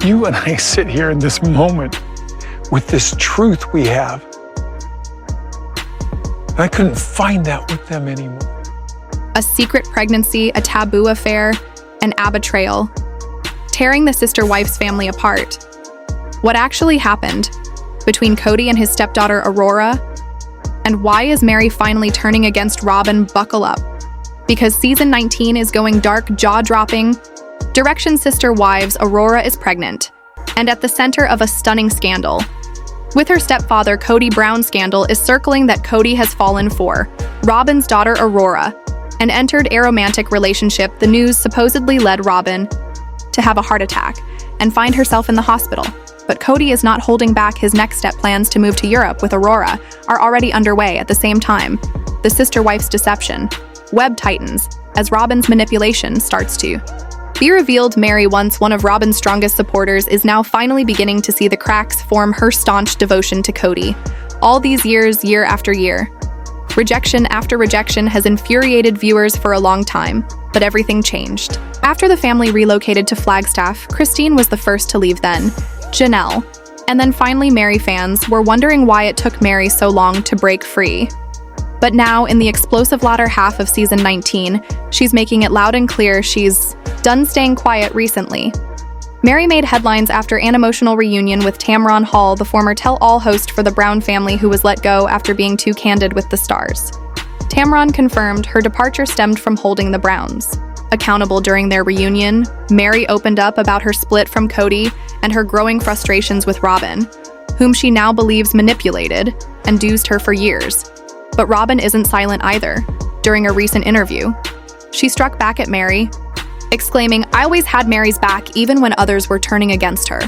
You and I sit here in this moment with this truth we have. And I couldn't find that with them anymore. A secret pregnancy, a taboo affair, and a betrayal, tearing the sister-wife's family apart. What actually happened between Kody and his stepdaughter Aurora? And why is Meri finally turning against Robyn? Buckle up, because season 19 is going dark, jaw-dropping. Direction sister wives, Aurora is pregnant, and at the center of a stunning scandal. With her stepfather, Kody Brown scandal is circling that Kody has fallen for Robyn's daughter Aurora and entered a romantic relationship. The news supposedly led Robyn to have a heart attack and find herself in the hospital. But Kody is not holding back. His next step plans to move to Europe with Aurora are already underway at the same time. The sister wife's deception web tightens as Robyn's manipulation starts to be revealed. Meri, once one of Robyn's strongest supporters, is now finally beginning to see the cracks form her staunch devotion to Kody. All these years, year after year, rejection after rejection has infuriated viewers for a long time, but everything changed. After the family relocated to Flagstaff, Christine was the first to leave then, Janelle, and then finally Meri. Fans were wondering why it took Meri so long to break free. But now, in the explosive latter half of season 19, she's making it loud and clear she's done staying quiet recently. Meri made headlines after an emotional reunion with Tamron Hall, the former tell-all host for the Brown family who was let go after being too candid with the stars. Tamron confirmed her departure stemmed from holding the Browns accountable. During their reunion, Meri opened up about her split from Kody and her growing frustrations with Robyn, whom she now believes manipulated and used her for years. But Robyn isn't silent either. During a recent interview, she struck back at Meri, exclaiming, "I always had Meri's back even when others were turning against her."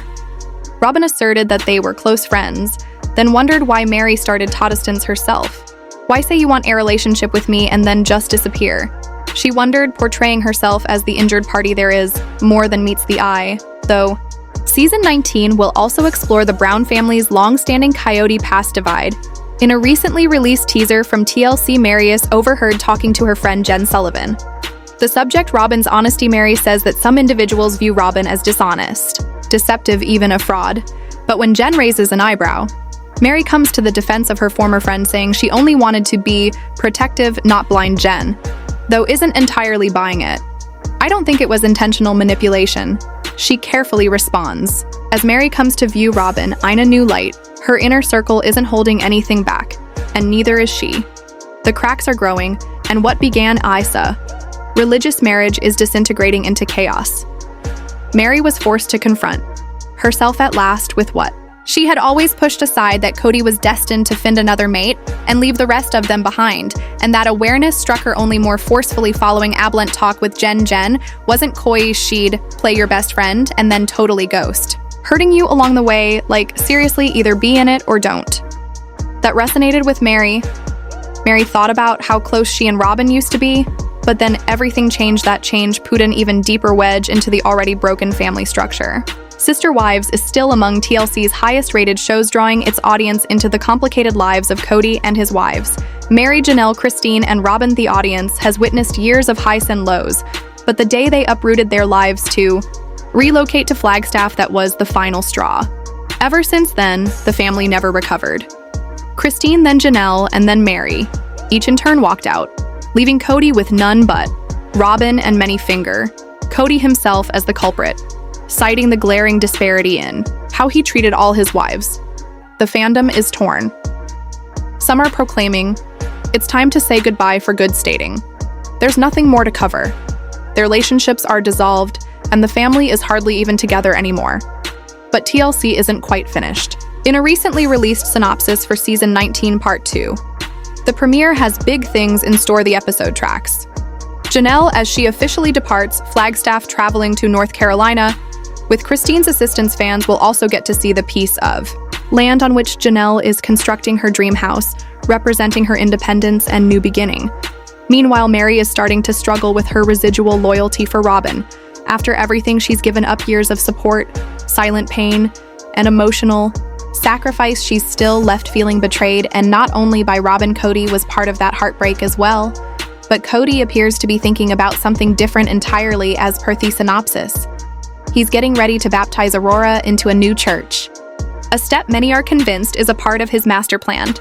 Robyn asserted that they were close friends, then wondered why Meri started to distance herself. "Why say you want a relationship with me and then just disappear?" She wondered, portraying herself as the injured party. There is more than meets the eye, though. Season 19 will also explore the Brown family's long-standing Coyote Pass divide. In a recently released teaser from TLC, Meri is overheard talking to her friend Jen Sullivan. The subject, Robyn's honesty. Meri says that some individuals view Robyn as dishonest, deceptive, even a fraud. But when Jen raises an eyebrow, Meri comes to the defense of her former friend, saying she only wanted to be protective, not blind. Jen, though, isn't entirely buying it. "I don't think it was intentional manipulation," she carefully responds. As Meri comes to view Robyn in a new light, her inner circle isn't holding anything back, and neither is she. The cracks are growing, and what began Isa, religious marriage, is disintegrating into chaos. Meri was forced to confront herself at last with what she had always pushed aside, that Kody was destined to find another mate and leave the rest of them behind, and that awareness struck her only more forcefully following a blunt talk with Jen. Jen wasn't coy, she'd play your best friend and then totally ghost, hurting you along the way. Like, seriously, either be in it or don't. That resonated with Meri. Meri thought about how close she and Robyn used to be, but then everything changed. That change put an even deeper wedge into the already broken family structure. Sister Wives is still among TLC's highest-rated shows, drawing its audience into the complicated lives of Kody and his wives, Meri, Janelle, Christine, and Robyn. The audience has witnessed years of highs and lows, but the day they uprooted their lives to relocate to Flagstaff, that was the final straw. Ever since then, the family never recovered. Christine, then Janelle, and then Meri, each in turn walked out, leaving Kody with none but Robyn and many finger Kody himself as the culprit, citing the glaring disparity in how he treated all his wives. The fandom is torn. Some are proclaiming it's time to say goodbye for good, stating there's nothing more to cover. Their relationships are dissolved, and the family is hardly even together anymore. But TLC isn't quite finished. In a recently released synopsis for Season 19 Part 2, the premiere has big things in store. The episode tracks Janelle as she officially departs Flagstaff, traveling to North Carolina. With Christine's assistance, fans will also get to see the piece of land on which Janelle is constructing her dream house, representing her independence and new beginning. Meanwhile, Meri is starting to struggle with her residual loyalty for Robyn. After everything she's given up, years of support, silent pain, and emotional sacrifice, she's still left feeling betrayed, and not only by Robyn. Kody was part of that heartbreak as well. But Kody appears to be thinking about something different entirely, as per the synopsis. he's getting ready to baptize Aurora into a new church. A step many are convinced is a part of his master plan.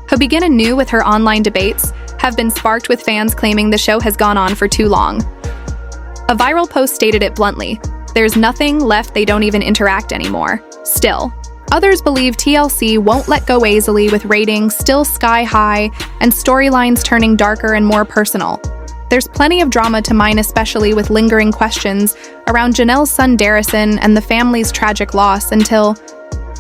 He'll begin anew with her online debates, have been sparked with fans claiming the show has gone on for too long. A viral post stated it bluntly, "There's nothing left, they don't even interact anymore." Still, others believe TLC won't let go easily with ratings still sky high and storylines turning darker and more personal. There's plenty of drama to mine, especially with lingering questions around Janelle's son Darrison and the family's tragic loss until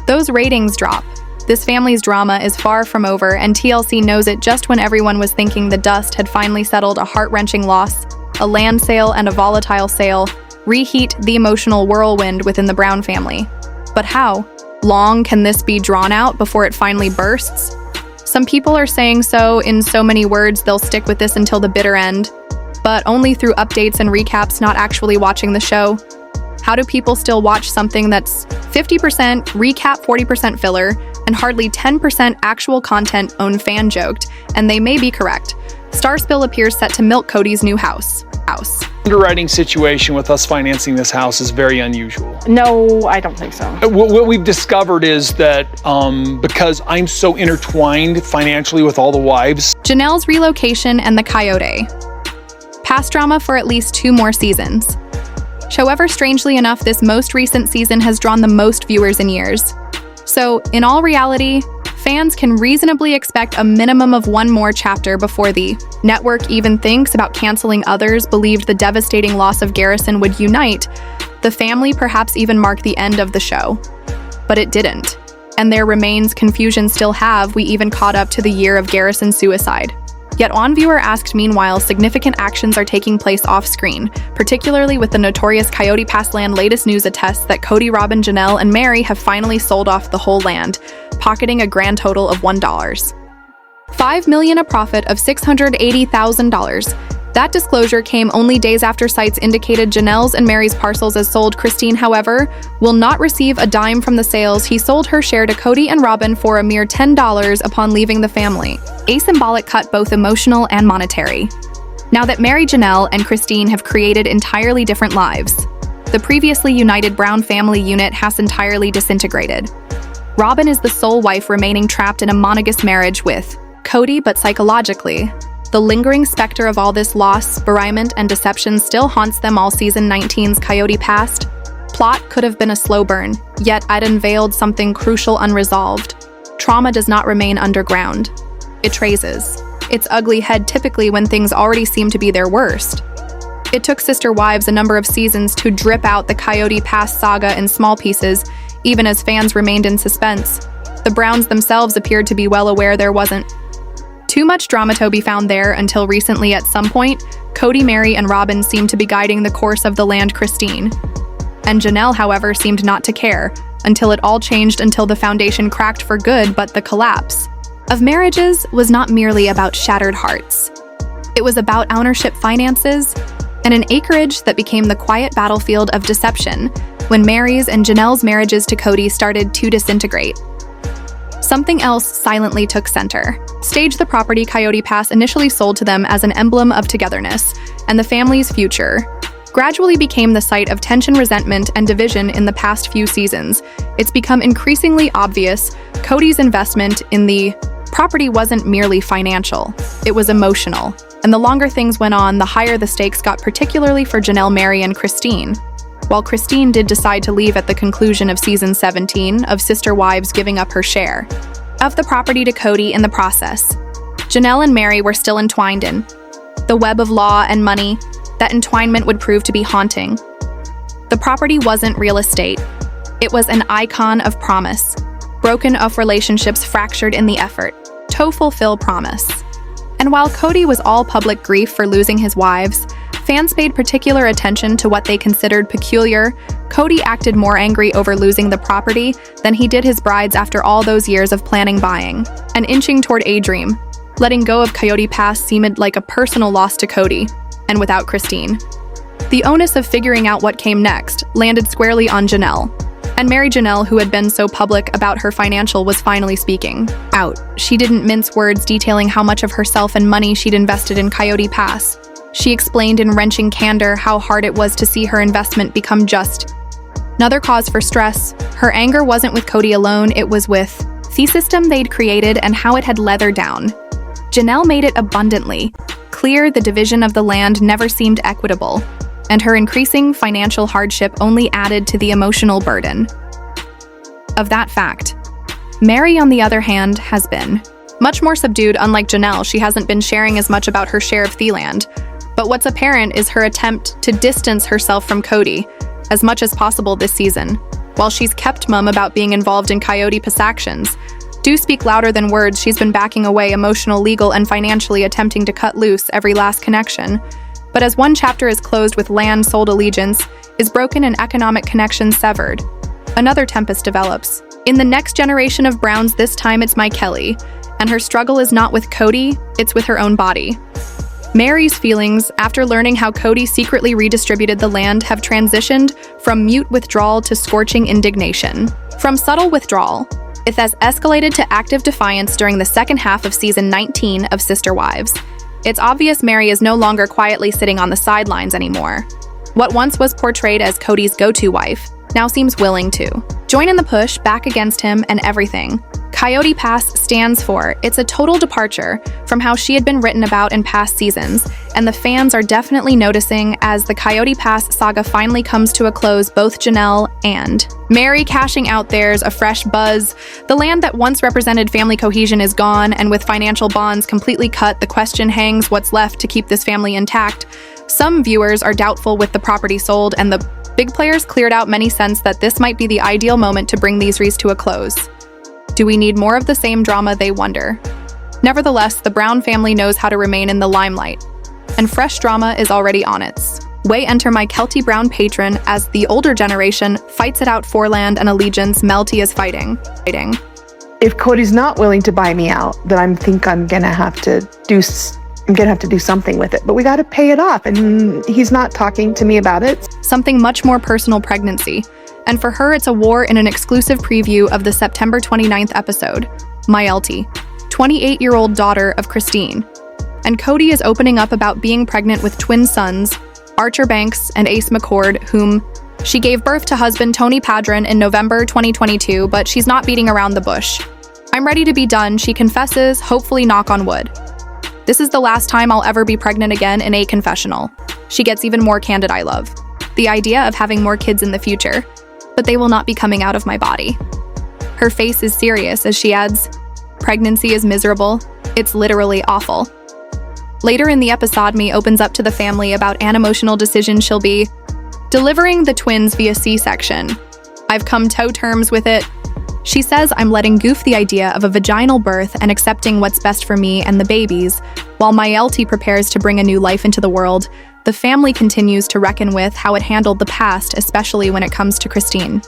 those ratings drop. This family's drama is far from over, and TLC knows it just when everyone was thinking the dust had finally settled. A heart-wrenching loss, a land sale, and a volatile sale reheat the emotional whirlwind within the Brown family. But how long can this be drawn out before it finally bursts? Some people are saying so in so many words they'll stick with this until the bitter end, but only through updates and recaps, not actually watching the show. How do people still watch something that's 50% recap, 40% filler, and hardly 10% actual content? Own fan joked, and they may be correct. StarSpill appears set to milk Kody's new house. Underwriting situation with us financing this house is very unusual. No, I don't think so. What we've discovered is that because I'm so intertwined financially with all the wives. Janelle's relocation and the Coyote Pass drama for at least 2 more seasons. However, strangely enough, this most recent season has drawn the most viewers in years. So, in all reality, fans can reasonably expect a minimum of 1 more chapter before the network even thinks about canceling. Others believed the devastating loss of Garrison would unite the family, perhaps even mark the end of the show. But it didn't. And there remains confusion still. Have we even caught up to the year of Garrison's suicide? Yet one viewer asked, meanwhile, significant actions are taking place off-screen, particularly with the notorious Coyote Pass land. Latest news attests that Kody, Robyn, Janelle, and Mary have finally sold off the whole land, pocketing a grand total of $1.5 million, a profit of $680,000. That disclosure came only days after sites indicated Janelle's and Mary's parcels as sold. Christine, however, will not receive a dime from the sales. He sold her share to Kody and Robyn for a mere $10 upon leaving the family. A symbolic cut, both emotional and monetary. Now that Mary, Janelle, and Christine have created entirely different lives, the previously united Brown family unit has entirely disintegrated. Robyn is the sole wife remaining trapped in a monogamous marriage with Kody, but psychologically, the lingering specter of all this loss, bereavement, and deception still haunts them all. Season 19's Coyote Pass plot could have been a slow burn, yet it unveiled something crucial unresolved. Trauma does not remain underground. It raises its ugly head typically when things already seem to be their worst. It took Sister Wives a number of seasons to drip out the Coyote Pass saga in small pieces, even as fans remained in suspense. The Browns themselves appeared to be well aware there wasn't too much drama to be found there until recently. At some point, Kody, Mary, and Robyn seemed to be guiding the course of the land. Christine and Janelle, however, seemed not to care until it all changed, until the foundation cracked for good. But the collapse of marriages was not merely about shattered hearts. It was about ownership, finances, and an acreage that became the quiet battlefield of deception when Mary's and Janelle's marriages to Kody started to disintegrate. Something else silently took center stage. The property Coyote Pass initially sold to them as an emblem of togetherness and the family's future gradually became the site of tension, resentment, and division. In the past few seasons, it's become increasingly obvious Kody's investment in the property wasn't merely financial, it was emotional. And the longer things went on, the higher the stakes got, particularly for Janelle, Mary, and Christine. While Christine did decide to leave at the conclusion of season 17 of Sister Wives, giving up her share of the property to Kody in the process, Janelle and Mary were still entwined in the web of law and money. That entwinement would prove to be haunting. The property wasn't real estate. It was an icon of promise, broken off relationships fractured in the effort to fulfill promise. And while Kody was all public grief for losing his wives, fans paid particular attention to what they considered peculiar. Kody acted more angry over losing the property than he did his brides after all those years of planning, buying, and inching toward a dream. Letting go of Coyote Pass seemed like a personal loss to Kody, and without Christine, the onus of figuring out what came next landed squarely on Janelle. And Mary, Janelle, who had been so public about her financial, was finally speaking out. She didn't mince words, detailing how much of herself and money she'd invested in Coyote Pass. She explained in wrenching candor how hard it was to see her investment become just another cause for stress. Her anger wasn't with Kody alone, it was with the system they'd created and how it had let her down. Janelle made it abundantly clear the division of the land never seemed equitable, and her increasing financial hardship only added to the emotional burden of that fact. Meri, on the other hand, has been much more subdued. Unlike Janelle, she hasn't been sharing as much about her share of the land. But what's apparent is her attempt to distance herself from Kody as much as possible this season, while she's kept mum about being involved in Coyote Pass actions. Do speak louder than words. She's been backing away emotional, legal, and financially, attempting to cut loose every last connection. But as one chapter is closed with land sold, allegiance is broken and economic connections severed, another tempest develops. In the next generation of Browns, this time it's Mykelti, and her struggle is not with Kody, it's with her own body. Meri's feelings, after learning how Kody secretly redistributed the land, have transitioned from mute withdrawal to scorching indignation. From subtle withdrawal, it has escalated to active defiance during the second half of season 19 of Sister Wives. It's obvious Meri is no longer quietly sitting on the sidelines anymore. What once was portrayed as Kody's go-to wife now seems willing to join in the push back against him and everything Coyote Pass stands for. It's a total departure from how she had been written about in past seasons, and the fans are definitely noticing as the Coyote Pass saga finally comes to a close. Both Janelle and Meri cashing out theirs, a fresh buzz. The land that once represented family cohesion is gone, and with financial bonds completely cut, the question hangs what's left to keep this family intact. Some viewers are doubtful with the property sold, and the big players cleared out. Many sense that this might be the ideal moment to bring these rees to a close. Do we need more of the same drama, they wonder. Nevertheless, the Brown family knows how to remain in the limelight, and fresh drama is already on its way. Enter Mykelti Brown patron as the older generation fights it out for land and allegiance. Mykelti is fighting. If Kody's not willing to buy me out, then I'm gonna have to do something with it. But we got to pay it off, and he's not talking to me about it. Something much more personal: pregnancy. And for her, it's a war. In an exclusive preview of the September 29th episode, Mykelti, 28-year-old daughter of Christine, and Kody is opening up about being pregnant with twin sons, Archer Banks and Ace McCord, whom she gave birth to husband Tony Padron in November 2022, but she's not beating around the bush. I'm ready to be done, she confesses, hopefully knock on wood. This is the last time I'll ever be pregnant again, in a confessional. She gets even more candid. I love the idea of having more kids in the future, but they will not be coming out of my body. Her face is serious as she adds, pregnancy is miserable. It's literally awful. Later in the episode, Me opens up to the family about an emotional decision she'll be delivering the twins via C-section. I've come to terms with it. She says, I'm letting goof the idea of a vaginal birth and accepting what's best for me and the babies. While Mykelti prepares to bring a new life into the world, the family continues to reckon with how it handled the past, especially when it comes to Christine,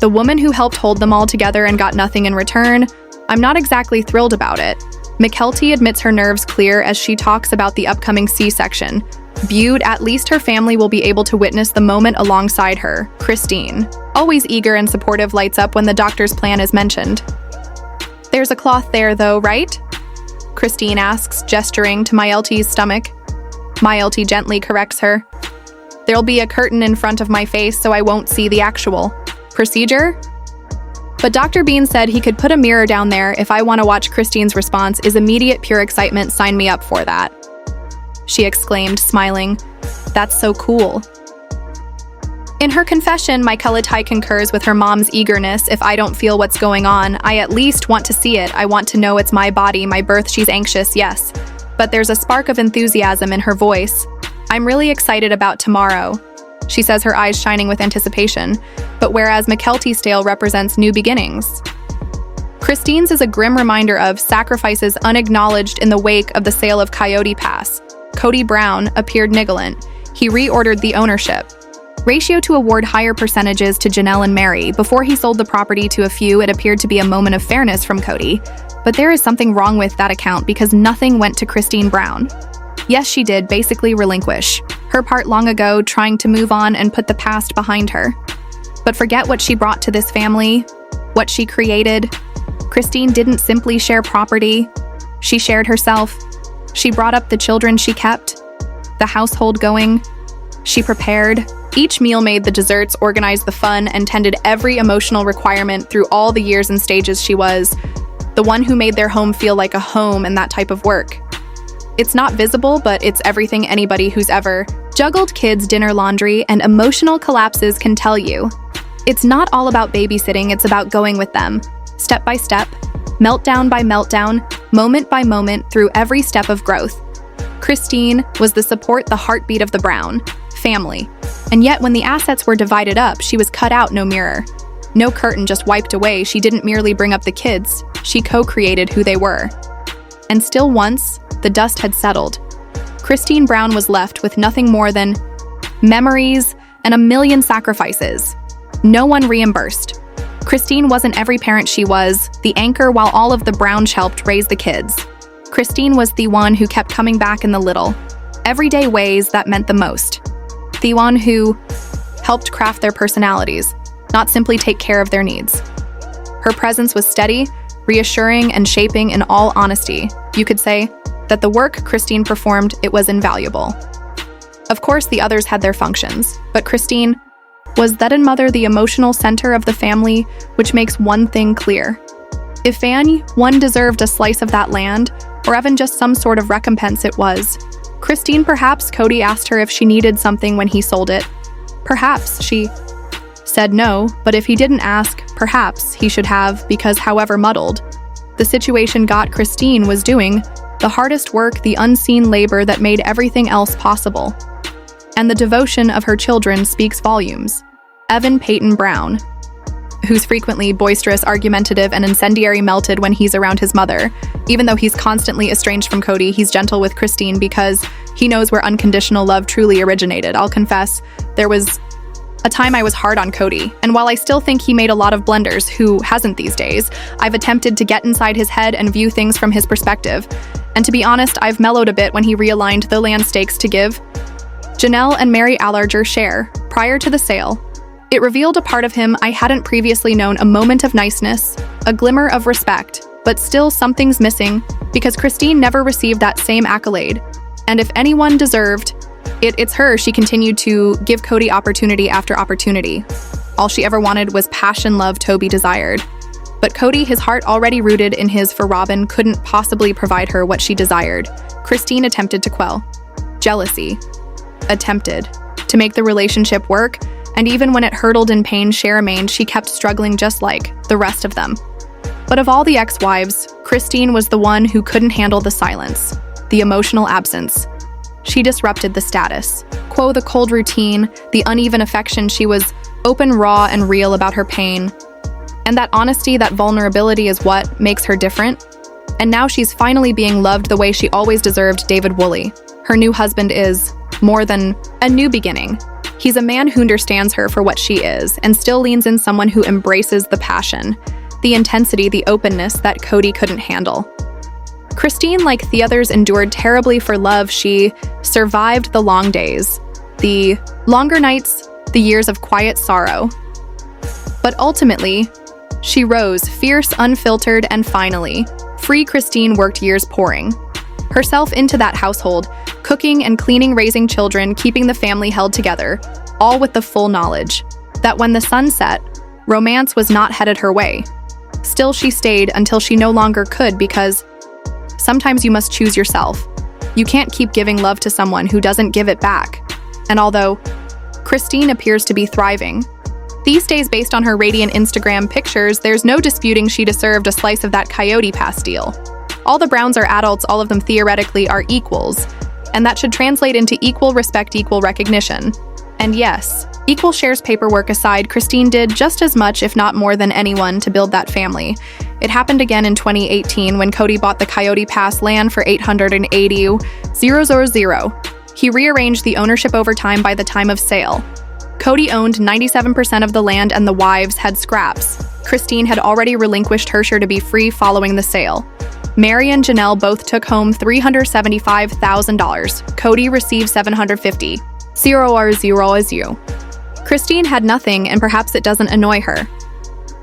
the woman who helped hold them all together and got nothing in return. I'm not exactly thrilled about it. Mykelti admits her nerves clear as she talks about the upcoming C-section. Viewed, at least her family will be able to witness the moment alongside her. Christine, always eager and supportive, lights up when the doctor's plan is mentioned. There's a cloth there though, right? Christine asks, gesturing to Mykelti's stomach. Mykelti gently corrects her. There'll be a curtain in front of my face so I won't see the actual procedure. But Dr. Bean said he could put a mirror down there if I want to watch. Christine's response is immediate, pure excitement. Sign me up for that, she exclaimed, smiling. That's so cool. In her confession, Mykelti concurs with her mom's eagerness. If I don't feel what's going on, I at least want to see it. I want to know it's my body, my birth. She's anxious, yes. But there's a spark of enthusiasm in her voice. I'm really excited about tomorrow, she says, her eyes shining with anticipation. But whereas Mykelti's tale represents new beginnings, Christine's is a grim reminder of sacrifices unacknowledged in the wake of the sale of Coyote Pass. Kody Brown appeared negligent. He reordered the ownership ratio to award higher percentages to Janelle and Meri. Before he sold the property to a few, it appeared to be a moment of fairness from Kody. But there is something wrong with that account because nothing went to Christine Brown. Yes, she did basically relinquish her part long ago, trying to move on and put the past behind her. But forget what she brought to this family, what she created. Christine didn't simply share property. She shared herself. She brought up the children she kept. the household going. She prepared each meal, made the desserts, organized the fun, and tended every emotional requirement through all the years and stages. She was the one who made their home feel like a home and that type of work. It's not visible, but it's everything anybody who's ever juggled kids, dinner, laundry, and emotional collapses can tell you. It's not all about babysitting, it's about going with them, step by step, meltdown by meltdown, moment by moment, through every step of growth. Christine was the support, the heartbeat of the Brown family. And yet when the assets were divided up, she was cut out, no mirror. No curtain just wiped away. She didn't merely bring up the kids, she co-created who they were. And still, once the dust had settled, Christine Brown was left with nothing more than memories and a million sacrifices. No one reimbursed. Christine wasn't every parent. She was the anchor while all of the Browns helped raise the kids. Christine was the one who kept coming back in the little, everyday ways that meant the most. The one who helped craft their personalities, not simply take care of their needs. Her presence was steady, reassuring, and shaping. In all honesty, you could say that the work Christine performed, it was invaluable. Of course, the others had their functions, but Christine was that in mother, the emotional center of the family, which makes one thing clear. If one deserved a slice of that land, or even just some sort of recompense, it was Christine. Perhaps Kody asked her if she needed something when he sold it. Perhaps she said no, but if he didn't ask, perhaps he should have, because however muddled the situation got, Christine was doing the hardest work, the unseen labor that made everything else possible. And the devotion of her children speaks volumes. Evan Peyton Brown, who's frequently boisterous, argumentative, and incendiary, melted when he's around his mother. Even though he's constantly estranged from Kody, he's gentle with Christine because he knows where unconditional love truly originated. I'll confess, there was a time I was hard on Kody, and while I still think he made a lot of blunders, who hasn't these days, I've attempted to get inside his head and view things from his perspective. And to be honest, I've mellowed a bit when he realigned the land stakes to give Janelle and Mary Allarger share prior to the sale. It revealed a part of him I hadn't previously known, a moment of niceness, a glimmer of respect, but still something's missing because Christine never received that same accolade. And if anyone deserved it's her. She continued to give Kody opportunity after opportunity. All she ever wanted was passion, love Toby desired. But Kody, his heart already rooted in his for Robyn, couldn't possibly provide her what she desired. Christine attempted to quell jealousy, attempted to make the relationship work, and even when it hurtled in pain, she remained. She kept struggling just like the rest of them. But of all the ex-wives, Christine was the one who couldn't handle the silence, the emotional absence. She disrupted the status quo, the cold routine, the uneven affection. She was open, raw, and real about her pain. And that honesty, that vulnerability is what makes her different. And now she's finally being loved the way she always deserved. David Woolley, her new husband, is more than a new beginning. He's a man who understands her for what she is and still leans in, someone who embraces the passion, the intensity, the openness that Kody couldn't handle. Christine, like the others, endured terribly for love. She survived the long days, the longer nights, the years of quiet sorrow. But ultimately, she rose, fierce, unfiltered, and finally, free. Christine worked years pouring herself into that household, cooking and cleaning, raising children, keeping the family held together, all with the full knowledge that when the sun set, romance was not headed her way. Still, she stayed until she no longer could, because sometimes you must choose yourself. You can't keep giving love to someone who doesn't give it back. And although Christine appears to be thriving these days based on her radiant Instagram pictures, there's no disputing she deserved a slice of that Coyote Pass deal. All the Browns are adults, all of them theoretically are equals, and that should translate into equal respect, equal recognition. And yes, equal shares. Paperwork aside, Christine did just as much, if not more, than anyone to build that family. It happened again in 2018 when Kody bought the Coyote Pass land for $880,000. He rearranged the ownership over time. By the time of sale, Kody owned 97% of the land and the wives had scraps. Christine had already relinquished her share to be free following the sale. Mary and Janelle both took home $375,000. Kody received $750,000. Christine had nothing, and perhaps it doesn't annoy her.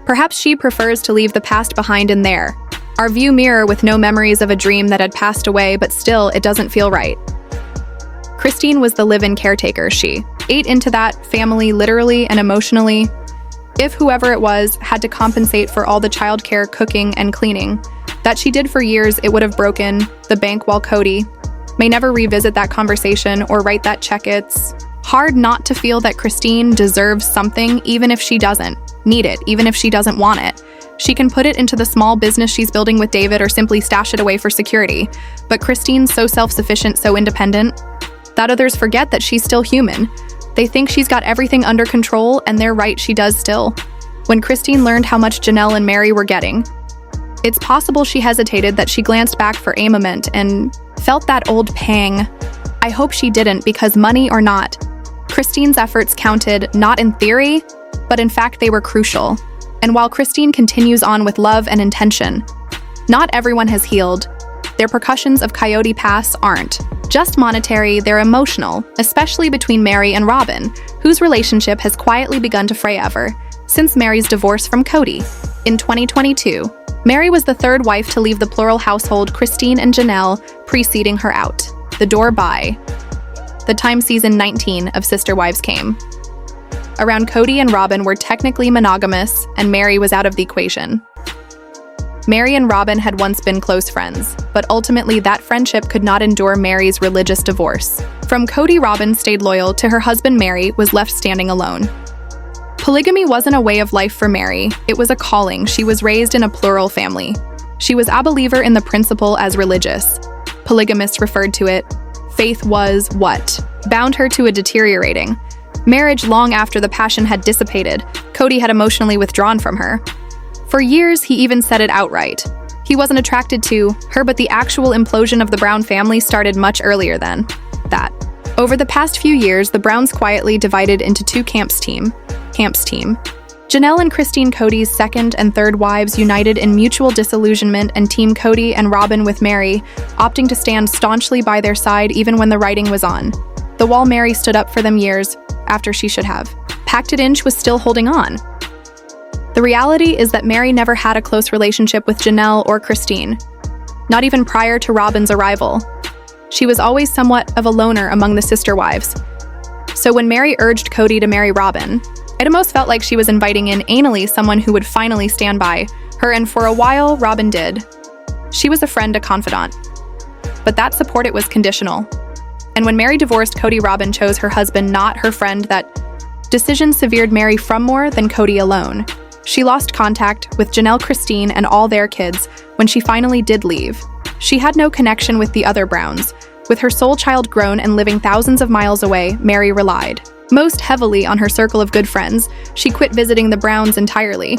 Perhaps she prefers to leave the past behind in there, our view mirror, with no memories of a dream that had passed away, but still, it doesn't feel right. Christine was the live-in caretaker. She ate into that family literally and emotionally. If whoever it was had to compensate for all the childcare, cooking, and cleaning that she did for years, it would have broken the bank. While Kody may never revisit that conversation or write that check, it's hard not to feel that Christine deserves something, even if she doesn't need it, even if she doesn't want it. She can put it into the small business she's building with David or simply stash it away for security. But Christine's so self-sufficient, so independent, that others forget that she's still human. They think she's got everything under control, and they're right, she does still. When Christine learned how much Janelle and Mary were getting, it's possible she hesitated, that she glanced back for a moment and felt that old pang. I hope she didn't, because money or not, Christine's efforts counted, not in theory, but in fact they were crucial. And while Christine continues on with love and intention, not everyone has healed. Their repercussions of Coyote Pass aren't just monetary, they're emotional, especially between Mary and Robyn, whose relationship has quietly begun to fray ever since Mary's divorce from Kody. In 2022, Mary was the third wife to leave the plural household, Christine and Janelle preceding her out the door by the time season 19 of Sister Wives came around. Kody and Robyn were technically monogamous, and Mary was out of the equation. Mary and Robyn had once been close friends, but ultimately that friendship could not endure Mary's religious divorce. From Kody, Robyn stayed loyal to her husband. Mary was left standing alone. Polygamy wasn't a way of life for Mary, it was a calling. She was raised in a plural family. She was a believer in the principle as religious. Polygamists referred to it. Faith was what bound her to a deteriorating marriage. Long after the passion had dissipated, Kody had emotionally withdrawn from her. For years, he even said it outright. He wasn't attracted to her, but the actual implosion of the Brown family started much earlier than that. Over the past few years, the Browns quietly divided into two camps team. Janelle and Christine, Kody's second and third wives, united in mutual disillusionment, and Team Kody and Robyn with Mary, opting to stand staunchly by their side even when the writing was on the wall. Mary stood up for them years after she should have packed it in. She was still holding on. The reality is that Mary never had a close relationship with Janelle or Christine, not even prior to Robyn's arrival. She was always somewhat of a loner among the sister wives. So when Mary urged Kody to marry Robyn, it almost felt like she was inviting in anally someone who would finally stand by her, and for a while, Robyn did. She was a friend, a confidant. But that support, it was conditional. And when Mary divorced Kody, Robyn chose her husband, not her friend. That decision severed Mary from more than Kody alone. She lost contact with Janelle, Christine, and all their kids when she finally did leave. She had no connection with the other Browns. With her sole child grown and living thousands of miles away, Mary relied most heavily on her circle of good friends. She quit visiting the Browns entirely.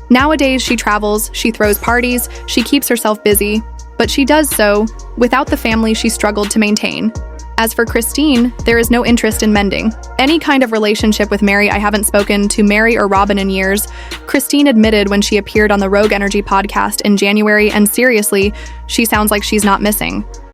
Nowadays, she travels, she throws parties, she keeps herself busy, but she does so without the family she struggled to maintain. As for Christine, there is no interest in mending any kind of relationship with Mary. I haven't spoken to Mary or Robyn in years, Christine admitted when she appeared on the Rogue Energy podcast in January, and seriously, she sounds like she's not missing